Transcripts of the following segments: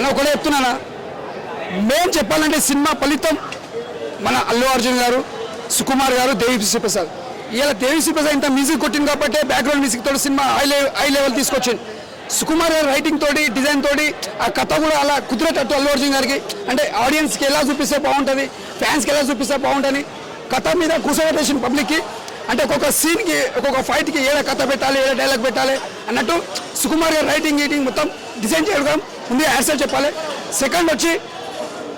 అని ఒకటే చెప్తున్నానా, మేము చెప్పాలంటే సినిమా ఫలితం మన అల్లు అర్జున్ గారు, సుకుమార్ గారు, దేవిశ్రీ ప్రసాద్. ఇలా దేవిశ్రీ ప్రసాద్ ఇంత మ్యూజిక్ కొట్టింది కాబట్టి బ్యాక్గ్రౌండ్ మ్యూజిక్ తోటి సినిమా హై లెవెల్ తీసుకొచ్చింది. సుకుమార్ గారు రైటింగ్ తోటి, డిజైన్ తోటి, ఆ కథ కూడా అలా కుదిరేటట్టు అల్లు అర్జున్ గారికి అంటే ఆడియన్స్కి ఎలా చూపిస్తే బాగుంటుంది, ఫ్యాన్స్కి ఎలా చూపిస్తే బాగుంటుంది, కథ మీద కూర్చోబెట్టేసిన పబ్లిక్కి. అంటే ఒక్కొక్క సీన్కి, ఒక్కొక్క ఫైట్కి ఏడ కథ పెట్టాలి, ఏడ డైలాగ్ పెట్టాలి అన్నట్టు సుకుమార్ గారు రైటింగ్ గీటింగ్ మొత్తం డిజైన్ చేయడం ముందు యాడ్సెట్ చెప్పాలి. సెకండ్ వచ్చి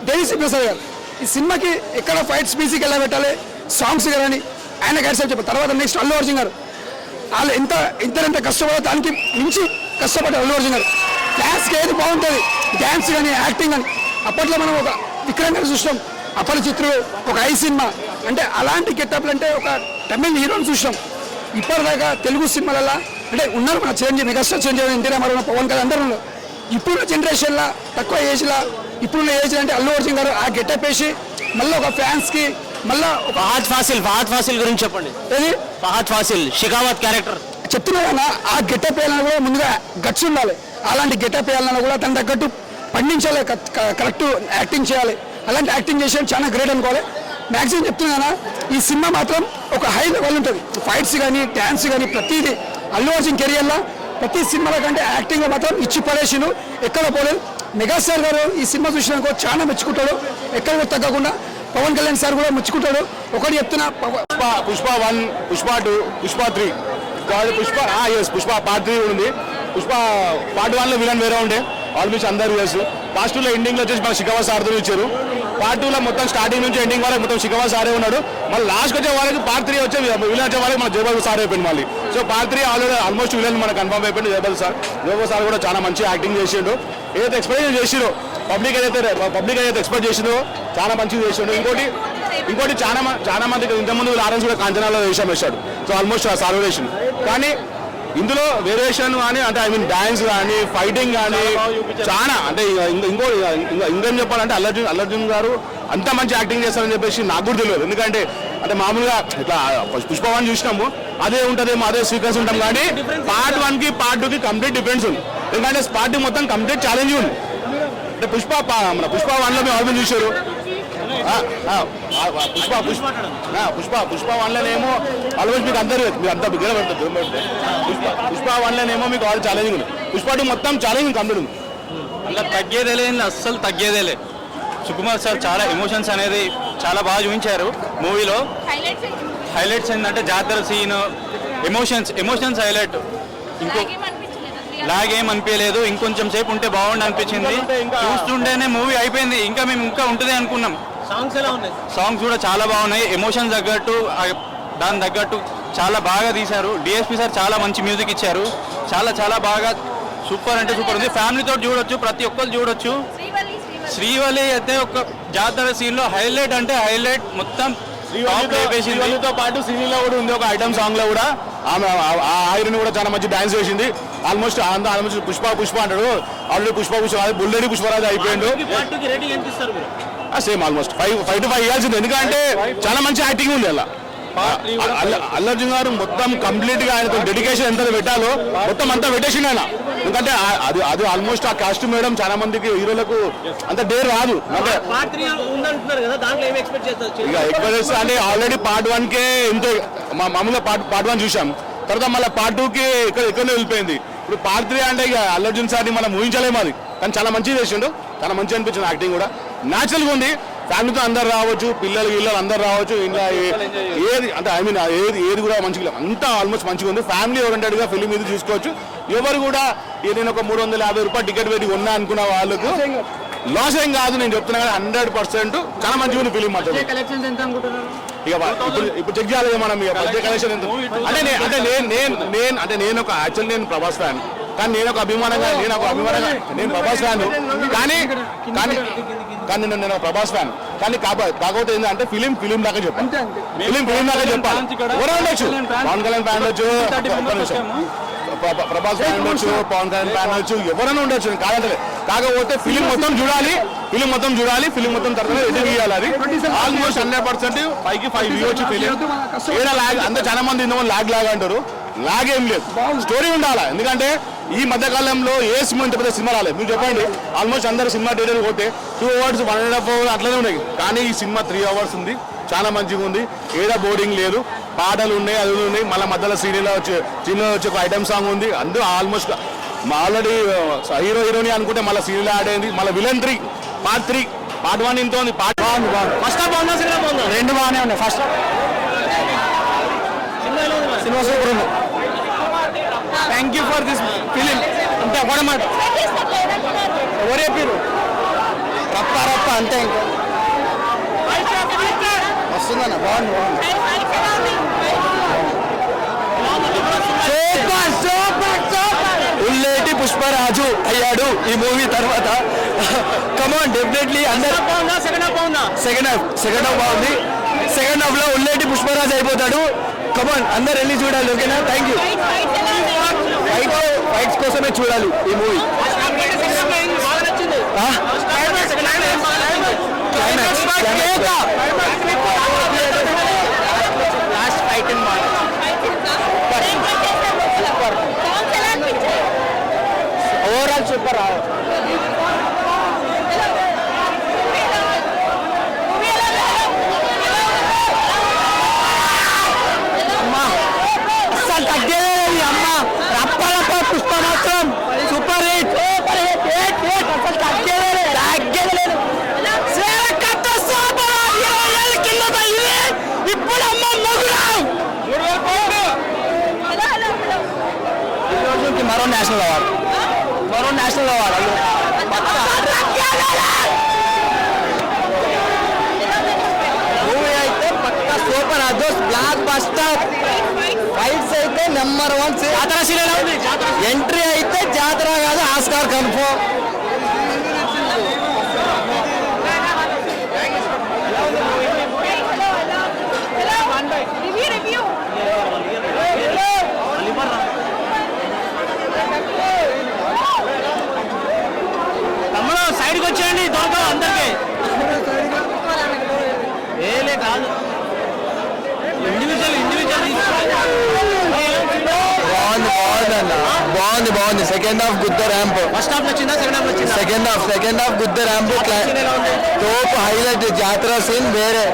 దేవిశ్రీ ప్రసాద్ గారు ఈ సినిమాకి ఎక్కడ ఫైట్స్ మ్యూజిక్ ఎలా పెట్టాలి, సాంగ్స్ కానీ ఆయన యాడ్సెట్ చెప్పాలి. తర్వాత నెక్స్ట్ అల్లు అర్జున్ గారు వాళ్ళు ఇద్దరంత కష్టపడాలి, దానికి మించి కష్టపడ్డారు అల్లు అర్జున్ గారు. డ్యాన్స్కి ఏది బాగుంటుంది, డ్యాన్స్ కానీ యాక్టింగ్ కానీ. అప్పట్లో మనం ఒక విక్రమ్ గారు చూసాం, అపరిచిత్రుడు, ఒక ఐ సినిమా, అంటే అలాంటి గెటప్లు అంటే ఒక తమిళ హీరోని చూసాం. ఇప్పటిదాకా తెలుగు సినిమాలలో అంటే ఉన్నారు మన మెగాస్టార్ చిరంజీవి, ఎన్టీ రామారావు, పవన్ కళ్యాణ్ అందరూ ఉన్నారు. ఇప్పుడున్న జనరేషన్లో తక్కువ ఏజ్లో, ఇప్పుడున్న ఏజ్ అంటే అల్లు అర్జున్ గారు ఆ గెటప్ వేసి మళ్ళీ ఒక ఫ్యాన్స్కి మళ్ళీ ఒక ఫహద్ ఫాసిల్ గురించి చెప్పండి. ఏది ఫహద్ ఫాసిల్ షికావత్ క్యారెక్టర్ చెప్తున్నా, ఆ గెటప్ వేయాలన్నా కూడా ముందుగా గట్స్ ఉండాలి. అలాంటి గెటప్ వేయాలన్నా కూడా తన తగ్గట్టు పండించాలి, కరెక్ట్ యాక్టింగ్ చేయాలి. అలాంటి యాక్టింగ్ చేసేది చాలా గ్రేట్ అనుకోవాలి. మ్యాక్సిమం చెప్తున్నానా, ఈ సినిమా మాత్రం ఒక హై లెవెల్ ఉంటుంది. ఫైట్స్ కానీ, డ్యాన్స్ కానీ, ప్రతిదీ అల్లు అర్జున్ కెరియర్లో ప్రతి సినిమాల కంటే యాక్టింగ్లో మాత్రం ఇచ్చి పడేసిను, ఎక్కడ పోలేదు. మెగాస్టార్ గారు ఈ సినిమా చూసినాక చాలా మెచ్చుకుంటాడు, ఎక్కడ కూడా తగ్గకుండా. పవన్ కళ్యాణ్ సార్ కూడా మెచ్చుకుంటాడు. ఒకటి చెప్తున్నా, పుష్ప 1, పుష్ప 2, పుష్ప 3 పుష్ప పార్ట్ 3 ఉంది. పుష్ప పార్ట్ 1లో విలన్ వేరే ఉండే, ఆల్మోస్ట్ అందరూ తెలుసు. పార్ట్ 2లో ఎండింగ్లో వచ్చేసి మన శిఖావత్ సార్తో ఇచ్చారు. పార్ట్ 2లో మొత్తం స్టార్టింగ్ నుంచి ఎండింగ్ వరకు మొత్తం శిఖావత్ సారే ఉన్నాడు. మళ్ళీ లాస్ట్ వచ్చే వాళ్ళకి పార్ట్ 3 వచ్చే విలన్ వచ్చే వాళ్ళకి మన జయబాబు సార్ అయిపోయింది మళ్ళీ. సో పార్ట్ 3 ఆల్మోస్ట్ విలన్ మనకు కన్ఫర్మ్ అయిపోయింది జయబాబు సార్ కూడా చాలా మంచి యాక్టింగ్ చేసిండు. ఏదైతే ఎక్స్పెక్ట్ చేసిండో పబ్లిక్ ఏదైతే ఎక్స్పెక్ట్ చేసిందో చాలా మంచిగా చేసిండు. ఇంకోటి చాలా మందికి ఇంతకుముందు లారెన్స్ కూడా కాంచనాలో వేషం వేశాడు. So almost salvation. కానీ ఇందులో వేరియేషన్ కానీ అంటే డాన్స్ కానీ, ఫైటింగ్ కానీ చాలా అంటే ఇంకేం చెప్పాలంటే అల్లర్జున్ గారు అంత మంచి యాక్టింగ్ చేస్తారని చెప్పేసి నాకు కూడా తెలియదు. ఎందుకంటే అంటే మామూలుగా ఇట్లా పుష్ప 1 చూసినాము, అదే ఉంటుందేమో, అదే సీక్వెన్స్ ఉంటాం. కానీ పార్ట్ 1కి పార్ట్ 2కి కంప్లీట్ డిఫరెన్స్ ఉంది. ఎందుకంటే పార్ట్ మొత్తం కంప్లీట్ ఛాలెంజ్ ఉంది. అంటే పుష్ప 1లో మేము ఆల్బమ్ చూసారు. పుష్ప 1లోనేమో ఆల్మోస్ట్ మీకు అందరూ మీరు అంతా బిగ్గర పడుతుంది. పుష్ప 1లోనేమో మీకు ఆల్ ఛాలెంజింగ్ ఉంది. పుష్ప 2 మొత్తం ఛాలెంజింగ్ కంప్లీట్ ఉంది. అలా తగ్గేదేలే, అస్సలు తగ్గేదేలే. సుకుమార్ సార్ చాలా ఎమోషన్స్ అనేది చాలా బాగా చూపించారు మూవీలో. హైలైట్స్ ఏంటంటే జాతర సీన్, ఎమోషన్స్ హైలైట్. లాగేం అనిపించలేదు, ఇంకొంచెం సేపు ఉంటే బాగుండి అనిపించింది. చూస్తుంటేనే మూవీ అయిపోయింది, మేము ఇంకా ఉంటుంది అనుకున్నాం. సాంగ్స్ కూడా చాలా బాగున్నాయి, ఎమోషన్స్ తగ్గట్టు, దాని తగ్గట్టు చాలా బాగా తీశారు. డిఎస్పీ సార్ చాలా మంచి మ్యూజిక్ ఇచ్చారు. చాలా బాగా సూపర్ అంటే సూపర్ ఉంది. ఫ్యామిలీతో చూడొచ్చు, ప్రతి ఒక్కరు చూడొచ్చు. శ్రీవల్లి అయితే ఒక జాతర సీన్లో హైలైట్ అంటే హైలైట్. మొత్తం శ్రీవల్లితో పాటు సినీలో కూడా ఉంది ఒక ఐటమ్ సాంగ్ లో కూడా ఆమె ఆ ఐరన్ కూడా చాలా మంచి డాన్స్ చేసింది. ఆల్మోస్ట్ పుష్ప అంటాడు, ఆల్రెడీ పుష్ప బుల్లెడి పుష్పరాజు అయిపోయిండు. సేమ్ ఆల్మోస్ట్ 5 to 5 ఇవ్వాల్సింది. ఎందుకంటే చాలా మంచి యాక్టింగ్ ఉంది అలా. అల్లర్జున్ గారు మొత్తం కంప్లీట్ గా ఆయనతో డెడికేషన్ ఎంత పెట్టాలో మొత్తం అంతా పెట్టేసిండు ఆయన. ఎందుకంటే అది ఆల్మోస్ట్ ఆ కాస్ట్యూమ్ వేయడం చాలా మందికి హీరోలకు అంత డేర్ రాదు. ఇక ఎక్స్పెక్ట్ చేస్తే అంటే ఆల్రెడీ పార్ట్ 1కే ఇంత మామూలుగా పార్ట్ 1 చూసాం, తర్వాత మళ్ళీ పార్ట్ 2కి ఎక్కడో వెళ్ళిపోయింది. ఇప్పుడు పార్ట్ 3 అంటే ఇక అల్లర్జున్ సార్ని మనం ఊహించలేము. అది కానీ చాలా మంచిగా చేసిండు, చాలా మంచిగా అనిపించింది. యాక్టింగ్ కూడా న్యాచురల్గా ఉంది. ఫ్యామిలీతో అందరు రావచ్చు, పిల్లలు అందరు రావచ్చు. ఇంకా ఏది అంటే ఏది కూడా మంచిగా అంతా ఆల్మోస్ట్ మంచిగా ఉంది. ఫ్యామిలీ ఓరియంటెడ్గా ఫిలిం ఇది చూసుకోవచ్చు. ఎవరు కూడా నేను ఒక 350 రూపాయలు టికెట్ పెట్టి ఉన్నా అనుకున్న వాళ్ళకు లాస్ ఏం కాదు. నేను చెప్తున్నా కానీ 100% చాలా మంచిగా ఉంది ఫిలిం మాత్రం. ఇక ఇప్పుడు చెక్ చేయాలి మనం ఇక బడ్జెట్ కలెక్షన్ ఎంత అంటే నేను ఒక యాక్చువల్ నేను ప్రభాస్ ఫ్యాన్, కానీ నేను అభిమానంగా నేను ప్రభాస్ ఫ్యాన్. కానీ నేను ప్రభాస్ ఫ్యాన్. కానీ కాకపోతే ఏంటంటే ఫిలిం దాకా చెప్పాలి. ఎవరో ఉండొచ్చు, పవన్ కళ్యాణ్ ఫ్యాన్ ఉండొచ్చు, ప్రభాస్ ఫ్యాన్ ఉండొచ్చు, పవన్ కళ్యాణ్ ఫ్యాన్ ఉండొచ్చు, ఎవరైనా ఉండొచ్చు. కాకపోతే ఫిలిం మొత్తం చూడాలి, ఫిలిం మొత్తం తర్వాత ఎదురు ఇవ్వాలి. అది ఆల్మోస్ట్ 100% 5కి 5 ఇవ్వచ్చు ఫిలిం. ఏడా లాగ్ అందరూ చాలా మంది లాగ్ అంటారు, లాగేం లేదు, స్టోరీ ఉండాలి. ఎందుకంటే ఈ మధ్యకాలంలో ఏ సినిమా ఇంత పెద్ద సినిమా రాలేదు. మీరు చెప్పండి, ఆల్మోస్ట్ అందరు సినిమా థియేటర్ పోతే 2 hours 1.5 hours అట్లనే ఉన్నాయి. కానీ ఈ సినిమా 3 hours ఉంది, చాలా మంచిగా ఉంది. ఏదో బోర్డింగ్ లేదు, పాటలు ఉన్నాయి, అది ఉన్నాయి. మళ్ళీ మధ్యలో సీరియల్ చిన్న వచ్చి ఒక ఐటమ్ సాంగ్ ఉంది. అందరూ ఆల్మోస్ట్ ఆల్రెడీ హీరో హీరోని అనుకుంటే మళ్ళీ సీరియల్ ఆడేది. మళ్ళీ విలన్ 3 పార్ట్ 3 పార్ట్ 1 ఇంత ఉంది. పార్ట్ ఫస్ట్ హాఫ్ బాగుందా, సెకండ్ హాఫ్ బాగుందా? రెండు బాగానే ఉన్నాయి. ఫస్ట్ సినిమా సూపర్ ఉంది. Thank you for this film. అంతే ఒకటే మాట, ఎవరు చెప్పారు? రప్ప రప్ప అంతే. ఇంకా వస్తుందన్న, బాగుంది బాగుంది. Super super super. ఉల్లేటి పుష్పరాజు అయ్యాడు ఈ మూవీ తర్వాత. కమాన్, డెఫినెట్లీ అందరూ. సెకండ్ హాఫ్ బాగుందా? సెకండ్ హాఫ్ బాగుంది. సెకండ్ హాఫ్ లో ఉల్లేటి పుష్పరాజు అయిపోతాడు. కమాన్, అందరు వెళ్ళి చూడాలి. ఓకేనా? Thank you. ఫైట్స్ కోసమే చూడాలి ఈ మూవీ. Overall super. అసలు తగ్గేది అమ్మ. రప్ప రప్ప పుష్ప మాత్రం సూపర్ హిట్. అసలు తగ్గేది తగ్గలేదు. ఇప్పుడు అమ్మ మరో నేషనల్ అవార్డు, మరో నేషనల్ అవార్డు. మూవీ అయితే పక్కా సూపర్. అదోస్ బ్లాక్ బస్టర్. ఫైట్స్ అయితే నెంబర్ 1. జాతర సీరియల్ ఉంది. ఎంట్రీ అయితే జాతర కాదు, ఆస్కార్ కన్ఫర్మ్. సైడ్కి వచ్చేయండి, దొరకవు అందరికి. ఏలే కాదు, ఇండివిజువల్ బాగుంది. సెకండ్ హాఫ్ గుద్ద ర్యాంప్. ఫస్ట్ హాఫ్ వచ్చిందా? సెకండ్ హాఫ్ వచ్చిందా? సెకండ్ హాఫ్ గుద్ద ర్యాంప్. తోపు హైలైట్. జాతర సీన్ వేరే.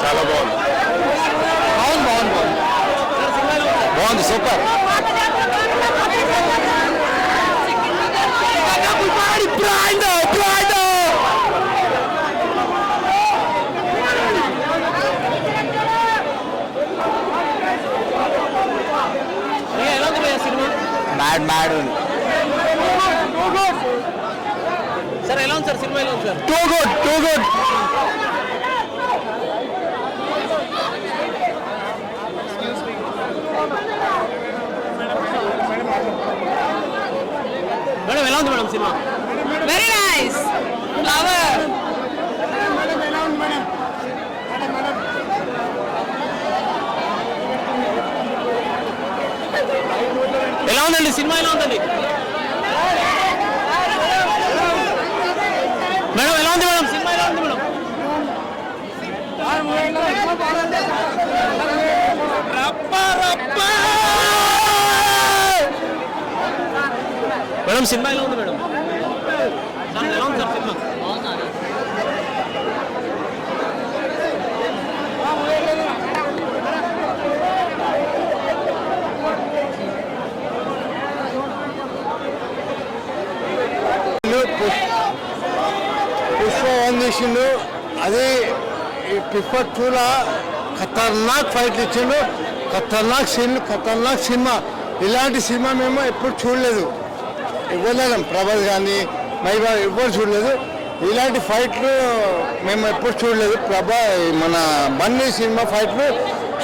చాలా బాగుంది. బాగుంది సూపర్. మ్యాడ్ ఉంది. సార్ ఎలా ఉంది సార్ సినిమా? ఎలా ఉంది సార్? Too good. మేడం ఎలా ఉంది madam cinema? Very nice. Flower. ఎలా ఉందండి సినిమా? ఎలా ఉందండి మేడం? ఎలా ఉంది మేడం సినిమా? ఎలా ఉంది మేడం? మేడం సినిమా ఎలా ఉంది మేడం? సార్ ఎలా ఉంది సార్ సినిమా? పుష్ప 1 తీసిండు, అది పుష్ప 2లా ఖతర్నాక్ ఫైట్లు ఇచ్చిండు. ఖతర్నాక్ సీన్లు, ఖతర్నాక్ సినిమా. ఇలాంటి సినిమా మేము ఎప్పుడు చూడలేదు. ఇవ్వలేం, ప్రభాస్ కానీ మైబా ఎవ్వరు చూడలేదు. ఇలాంటి ఫైట్లు మేము ఎప్పుడు చూడలేదు. మన బన్నీ సినిమా ఫైట్లు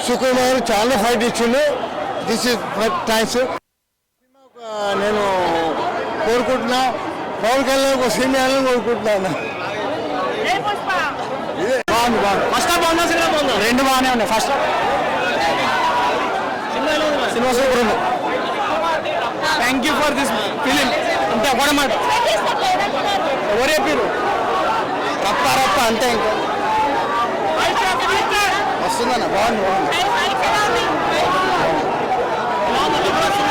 సుకుమార్ చాలా ఫైట్ ఇచ్చిండు. This is thanks. నేను కోరుకుంటున్నా, పవన్ కళ్యాణ్ ఒక సినిమా కోరుకుంటున్నాను. ఇదే బాగుంది. ఫస్ట్ హాఫ్ బాగుందా సినిమా బాగుందా? రెండు బాగానే ఉన్నాయి. ఫస్ట్ సినిమా సూపర్ ఉంది. Thank you for this film. అంతే ఒకటే మాట, ఎవరు చెప్పారు? రప్ప రప్ప అంతే. ఇంకా వస్తుందన్న బాగుంది.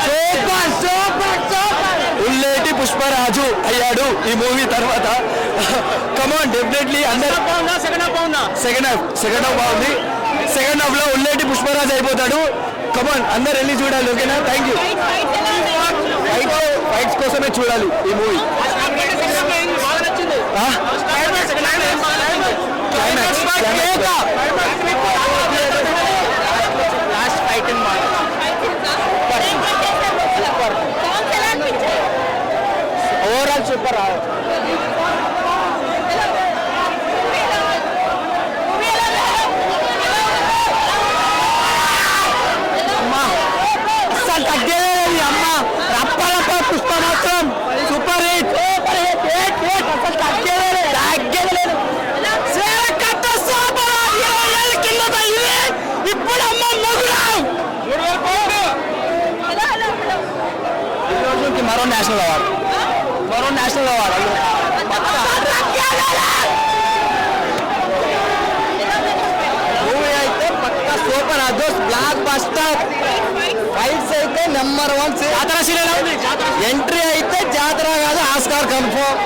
Super super super. ఉల్లేటి పుష్పరాజు అయ్యాడు ఈ మూవీ తర్వాత. కమాన్ డెఫినెట్లీ అందరూ. సెకండ్ హాఫ్ బాగుందా? సెకండ్ హాఫ్ బాగుంది. సెకండ్ హాఫ్ లో ఉల్లేటి పుష్పరాజు అయిపోతాడు. కమాన్ అందరు వెళ్ళి చూడాలి. ఓకేనా? Thank you. ఫైట్స్ కోసమే చూడాలి ఈ movie. Last fight overall super. అసలు తగ్గేది అమ్మ. రప్ప రప్ప పుష్ప మాత్రం సూపర్ హిట్. అసలు తగ్గేది తగ్గేది. ఇప్పుడు అమ్మ మరో నేషనల్ అవార్డు. మూవీ అయితే పక్కా సూపర్. అదోస్ బ్లాక్ బస్టర్. ఫైట్స్ అయితే నెంబర్ 1. ఎంట్రీ అయితే జాతర కాదు, ఆస్కార్ కన్ఫర్మ్.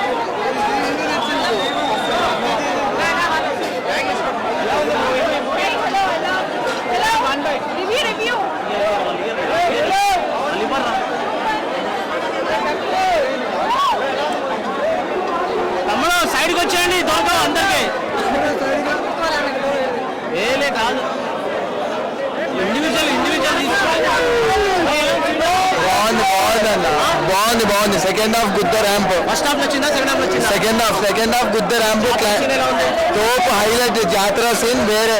తమ్ముడు సైడ్కి వచ్చేయండి, దొరకవు అందరికి. ఏలే కాదు, ఇండివిజువల్ బాగుంది. సెకండ్ హాఫ్ గుద్ద ర్యాంప్. ఫస్ట్ హాఫ్ వచ్చిందా? సెకండ్ హాఫ్ గుద్ద ర్యాంప్. తోపు హైలైట్. జాతర సీన్ వేరే.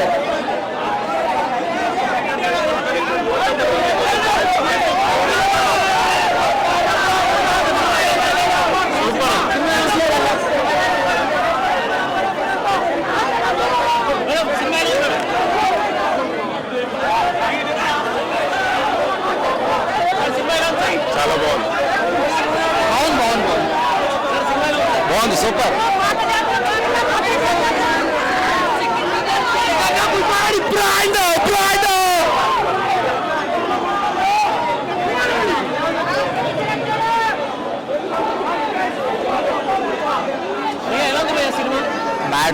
చాలా బాగుంది. సూపర్.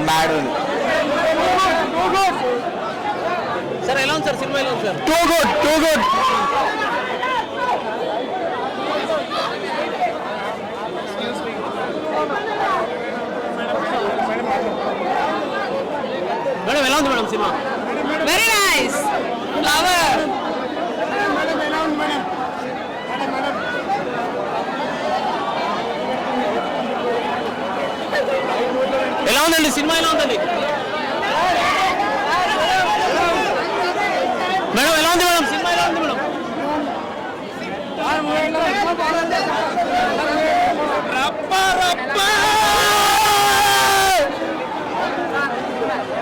మ్యాడ్ సార్ ఎలా ఉంది సార్ సినిమా? ఎలా ఉంది సార్? Too good. మేడం ఎలా ఉంది madam cinema? Very nice. Flower. ఎలా ఉందండి సినిమా? ఎలా ఉందండి మేడం? ఎలా ఉంది మేడం సినిమా? ఎలా ఉంది మేడం?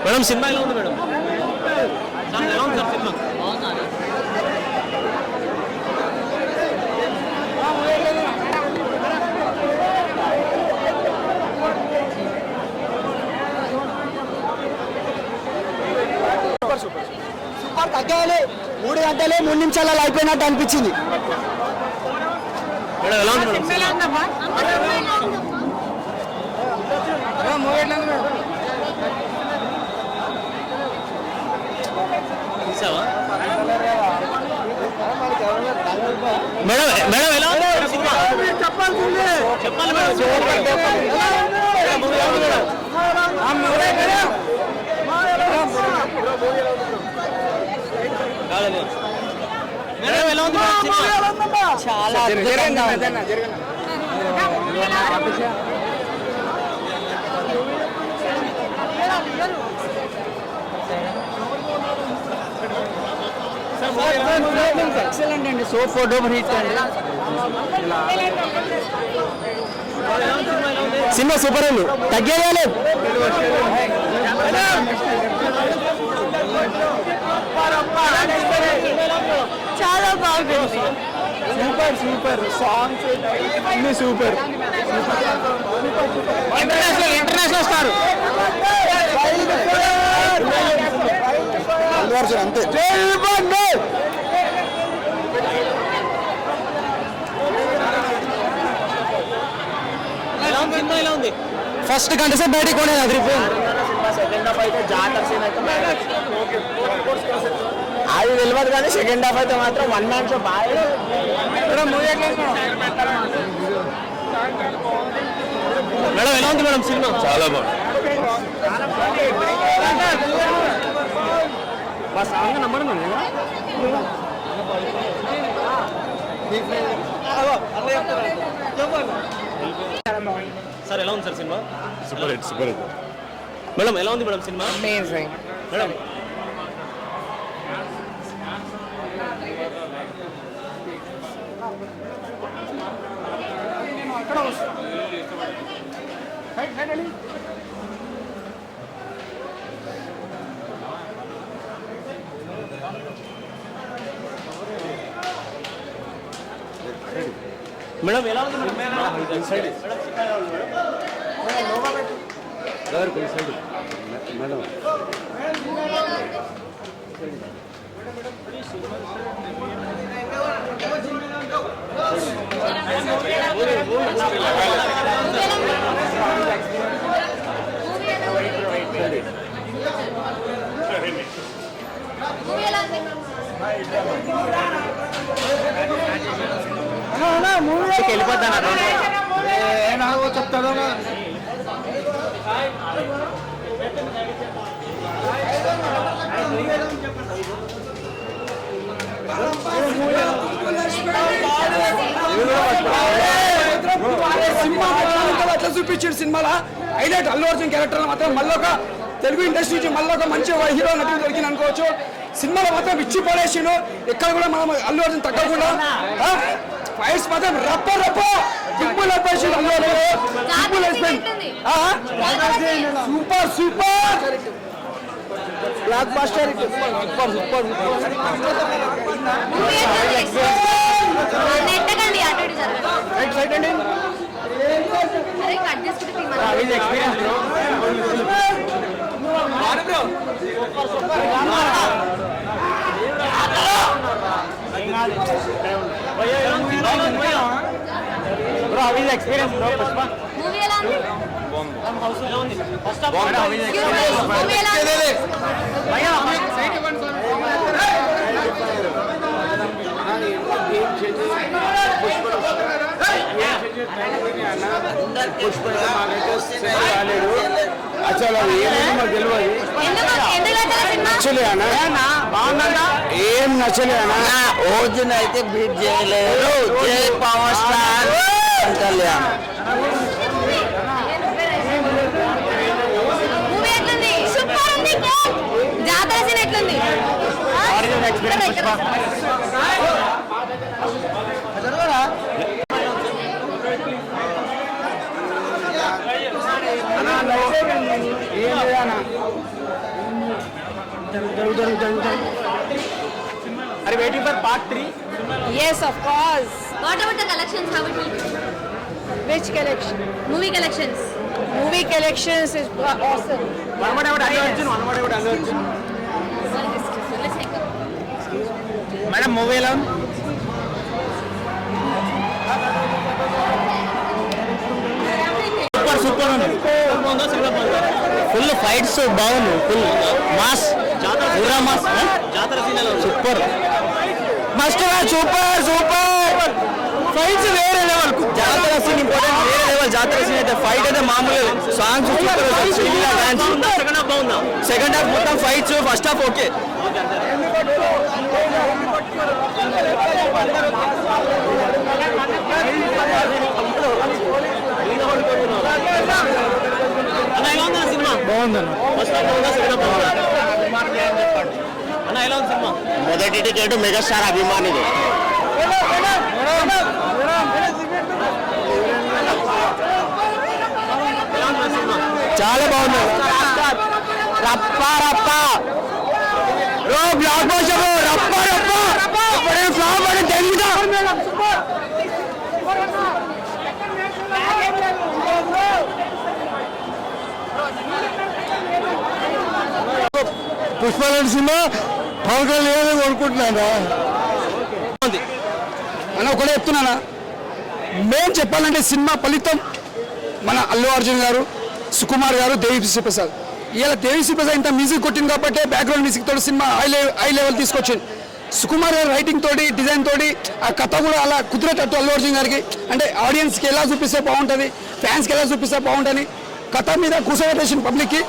మేడం సినిమా ఎలా ఉంది మేడం? సార్ ఎలా ఉంది సార్ సినిమా? సూపర్. తగ్గాలి. 3 గంటలే 3 నిమిషాలలో అయిపోయినట్టు అనిపించింది. మేడం ఎలా ఉంది మేడం సినిమా? చూసావా మేడం? మేడం ఎలా ఉంది సినిమా? చెప్పాలి మేడం. మేడం ఎలా ఉంది సినిమా? చాలా అద్భుతంగా ఉంది. ఎక్సలెంట్ అండి. సో ఫోటో హిట్ అండి. సినిమా సూపర్ అండి. తగ్గేయాలి. చాలా బాగుంది. సూపర్ సూపర్ సాంగ్స్ అన్ని సూపర్. ఇంటర్నేషనల్ స్టార్ అంతే. ఫస్ట్ గంట సేపు బయటికి కూడా అదిరిపోయింది. అది తెలియదు కానీ సెకండ్ హాఫ్ అయితే మాత్రం వన్ మ్యాన్ షో బాగా. మేడం ఎలా ఉంది మేడం సినిమా? చాలా బాగుంది. సార్ ఎలా ఉంది sir cinema? Super hit super hit. Madam ఎలా ఉంది madam cinema? Amazing. Madam madam ఎలా ఉంది చెప్తాడు అట్లా చూపించాడు సినిమాలో. హైలైట్ అల్లు అర్జున్ క్యారెక్టర్ మాత్రం మళ్ళీ ఒక తెలుగు ఇండస్ట్రీ నుంచి మళ్ళీ ఒక మంచి హీరో నటుడు దొరికింది అనుకోవచ్చు. సినిమాలో మాత్రం ఇచ్చి పడేసిండు. ఎక్కడ కూడా మనం అల్లు అర్జున్ తగ్గకుండా ఫైట్స్ మాత్రం రప్ప రప్ప సింపుల్ అయిపోయింది. Allu Arjun super super blockbuster. Super super right side అండి. Bro how is experience bro? Pushpa movie ఎలా ఉంది? ఫస్ట్ హాఫ్ మూవీ ఎలా ఉంది? ఏం నచ్చలే అన్న. ఓజున్ అయితే బీట్ చేయలేరు. జై పవర్ స్టార్ కళ్యాణ్. మూవీ ఎట్లుంది? సూపర్ ఉంది. జాతర సీన్ ఎట్లుంది? Are you waiting for part 3? Yes, of course. What about the collections? How it will be? Which collection? Movie collections. Movie collections is awesome. One more about Allu Arjun. One more about Allu Arjun. Let's take a Madam, movie ఎలా ఉంది? Super super ఉంది. Full fights బాగుంది. Full mass పూరా mass. జాతర scene ఎలా ఉంది? Super must super super fights వేరే level. జాతర సీన్ ఇంపార్టెంట్, వేరే లెవెల్. జాతర సీన్ అయితే ఫైట్ అయితే మామూలు. Songs super, dance. Second half బాగుందా? సెకండ్ హాఫ్ మొత్తం ఫైట్స్, ఫస్ట్ హాఫ్ ఓకే. అన్న ఎలా ఉంది సినిమా? బాగుందన్న. ఫస్ట్ హాఫ్ బాగుందా? సెకండ్ హాఫ్ బాగుందా? అన్న ఎలా ఉంది సినిమా? మొదటి టికెట్ మెగాస్టార్ అభిమానిది. చాలా బాగుంది. రప్ప రప్ప బ్లాక్ బస్టర్ రప్ప రప్ప ఇప్పుడే ఫ్లాప్ అని తెలుగుదా పుష్పలాంటి సినిమా పవన్ కళ్యాణ్ కోరుకుంటున్నానా అని ఒకటే చెప్తున్నానా. మేము చెప్పాలంటే సినిమా ఫలితం మన అల్లు అర్జున్ గారు, సుకుమార్ గారు, దేవిశ్రీ ప్రసాద్. ఇలా దేవిశ్రీ ప్రసాద్ ఇంత మ్యూజిక్ కొట్టింది కాబట్టి బ్యాక్గ్రౌండ్ మ్యూజిక్ తోటి సినిమా హై లెవెల్ తీసుకొచ్చింది. సుకుమార్ గారు రైటింగ్ తోటి, డిజైన్ తోటి, ఆ కథ కూడా అలా కుదిరేటట్టు అల్లు అర్జున్ గారికి అంటే ఆడియన్స్కి ఎలా చూపిస్తే బాగుంటుంది, ఫ్యాన్స్కి ఎలా చూపిస్తే బాగుంటుంది, కథ మీద కూర్చోబెట్టేసిన పబ్లిక్కి.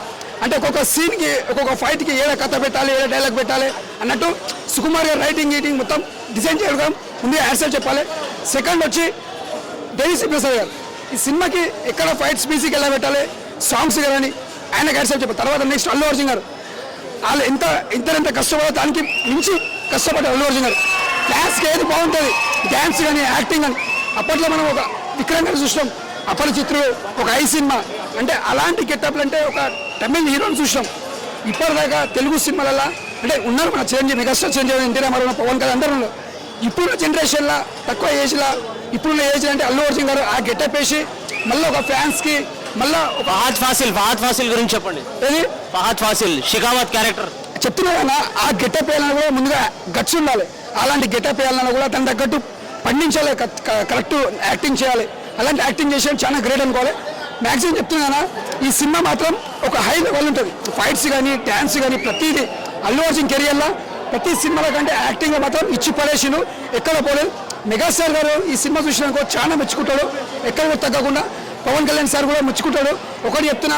అంటే ఒక్కొక్క సీన్కి ఒక్కొక్క ఫైట్కి ఏడ కథ పెట్టాలి, ఏడ డైలాగ్ పెట్టాలి అన్నట్టు సుకుమార్ గారు రైటింగ్ గీటింగ్ మొత్తం డిజైన్ చేయడం ముందే యాక్సెప్ట్ చెప్పాలి. సెకండ్ వచ్చి దేవిశ్రీ ప్రసాద్ గారు ఈ సినిమాకి ఎక్కడ ఫైట్స్ మ్యూజిక్ ఎలా పెట్టాలి, సాంగ్స్ కానీ ఆయనకి యాక్సెప్ట్ చెప్పాలి. తర్వాత నెక్స్ట్ అల్లు అర్జున్ గారు వాళ్ళు ఎంత కష్టపడో దానికి మించి కష్టపడ్డారు అల్లు అర్జున్ గారు. క్లాస్కి ఏది బాగుంటుంది, డ్యాన్స్ కానీ యాక్టింగ్ కానీ. అప్పట్లో మనం ఒక విక్రమ్ గారు చూసినాం, అపరిచిత్రుడు, ఒక ఐ సినిమా అంటే అలాంటి గెటప్లు అంటే ఒక తమిళ హీరోని చూసినాం. ఇప్పటిదాకా తెలుగు సినిమాలలో అంటే ఉన్నారు మన చిరంజీవి, మెగాస్టార్ చిరంజీవి, ఎన్టీ రామారావు, పవన్ కళ్యాణ్ అందరూ ఉన్నారు. ఇప్పుడున్న జనరేషన్లో తక్కువ ఏజ్లో ఇప్పుడున్న ఏజ్ అంటే అల్లు అర్జున్ గారు ఆ గెటప్ వేసి మళ్ళీ ఒక ఫ్యాన్స్కి మళ్ళీ ఒక ఫహద్ ఫాసిల్ గురించి చెప్పండి. ఏది ఫహద్ ఫాసిల్ షికావత్ క్యారెక్టర్ చెప్తున్నా కదా, ఆ గెటప్ వేయాలన్నా కూడా ముందుగా గట్స్ ఉండాలి. అలాంటి గెటప్ వేయాలన్నా కూడా దాని తగ్గట్టు పండించాలి, కరెక్ట్ యాక్టింగ్ చేయాలి. అలాంటి యాక్టింగ్ చేసేది చాలా గ్రేట్ అనుకోవాలి. మ్యాక్సిమం చెప్తున్నా ఈ సినిమా మాత్రం ఒక హై లెవెల్ ఉంటుంది. ఫైట్స్ కానీ డ్యాన్స్ కానీ ప్రతిదీ అల్లు అర్జున్ కెరియర్లో ప్రతి సినిమాల కంటే యాక్టింగ్లో మాత్రం ఇచ్చి పడేసిను, ఎక్కడ పోలేదు. మెగాస్టార్ గారు ఈ సినిమా చూసినాకో చాలా మెచ్చుకుంటాడు, ఎక్కడ తగ్గకుండా. పవన్ కళ్యాణ్ సార్ కూడా మెచ్చుకుంటాడు. ఒకటి చెప్తున్నా,